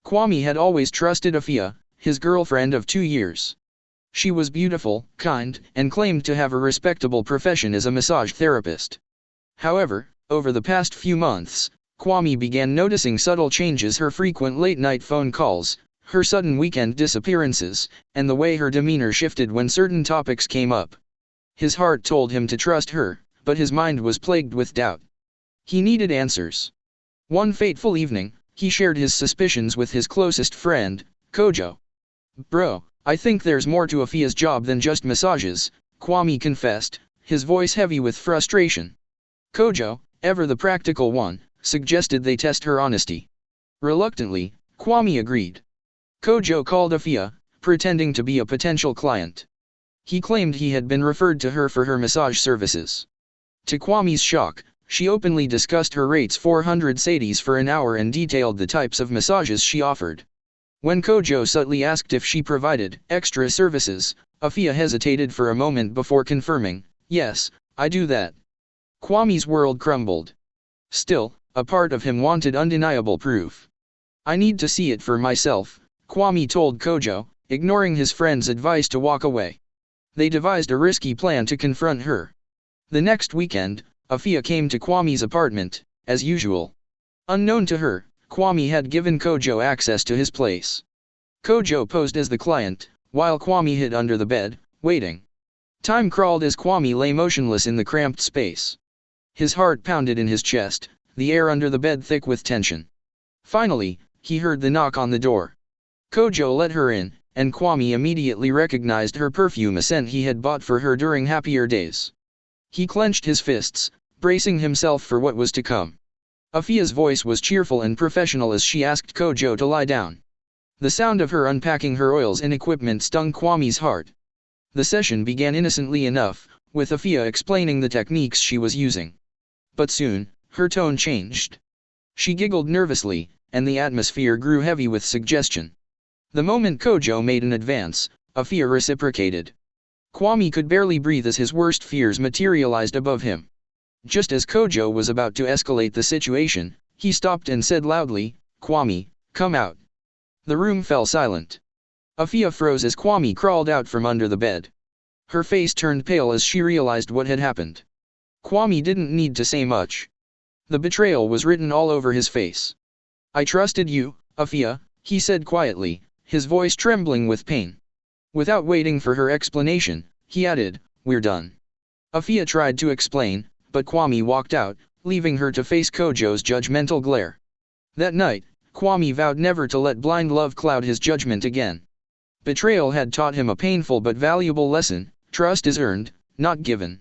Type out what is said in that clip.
Kwame had always trusted Afia, his girlfriend of 2 years. She was beautiful, kind, and claimed to have a respectable profession as a massage therapist. However, over the past few months, Kwame began noticing subtle changes: her frequent late-night phone calls, her sudden weekend disappearances, and the way her demeanor shifted when certain topics came up. His heart told him to trust her, but his mind was plagued with doubt. He needed answers. One fateful evening, he shared his suspicions with his closest friend, Kojo. "Bro, I think there's more to Afia's job than just massages," Kwame confessed, his voice heavy with frustration. Kojo, ever the practical one, suggested they test her honesty. Reluctantly, Kwame agreed. Kojo called Afia, pretending to be a potential client. He claimed he had been referred to her for her massage services. To Kwame's shock, she openly discussed her rates: 400 sadis for an hour, and detailed the types of massages she offered. When Kojo subtly asked if she provided extra services, Afia hesitated for a moment before confirming, "Yes, I do that." Kwame's world crumbled. Still, a part of him wanted undeniable proof. "I need to see it for myself," Kwame told Kojo, ignoring his friend's advice to walk away. They devised a risky plan to confront her. The next weekend, Afia came to Kwame's apartment, as usual. Unknown to her, Kwame had given Kojo access to his place. Kojo posed as the client, while Kwame hid under the bed, waiting. Time crawled as Kwame lay motionless in the cramped space. His heart pounded in his chest, the air under the bed thick with tension. Finally, he heard the knock on the door. Kojo let her in, and Kwame immediately recognized her perfume, a scent he had bought for her during happier days. He clenched his fists, bracing himself for what was to come. Afia's voice was cheerful and professional as she asked Kojo to lie down. The sound of her unpacking her oils and equipment stung Kwame's heart. The session began innocently enough, with Afia explaining the techniques she was using. But soon, her tone changed. She giggled nervously, and the atmosphere grew heavy with suggestion. The moment Kojo made an advance, Afia reciprocated. Kwame could barely breathe as his worst fears materialized above him. Just as Kojo was about to escalate the situation, he stopped and said loudly, "Kwame, come out." The room fell silent. Afia froze as Kwame crawled out from under the bed. Her face turned pale as she realized what had happened. Kwame didn't need to say much. The betrayal was written all over his face. "I trusted you, Afia," he said quietly, his voice trembling with pain. Without waiting for her explanation, he added, "We're done." Afia tried to explain, but Kwame walked out, leaving her to face Kojo's judgmental glare. That night, Kwame vowed never to let blind love cloud his judgment again. Betrayal had taught him a painful but valuable lesson: trust is earned, not given.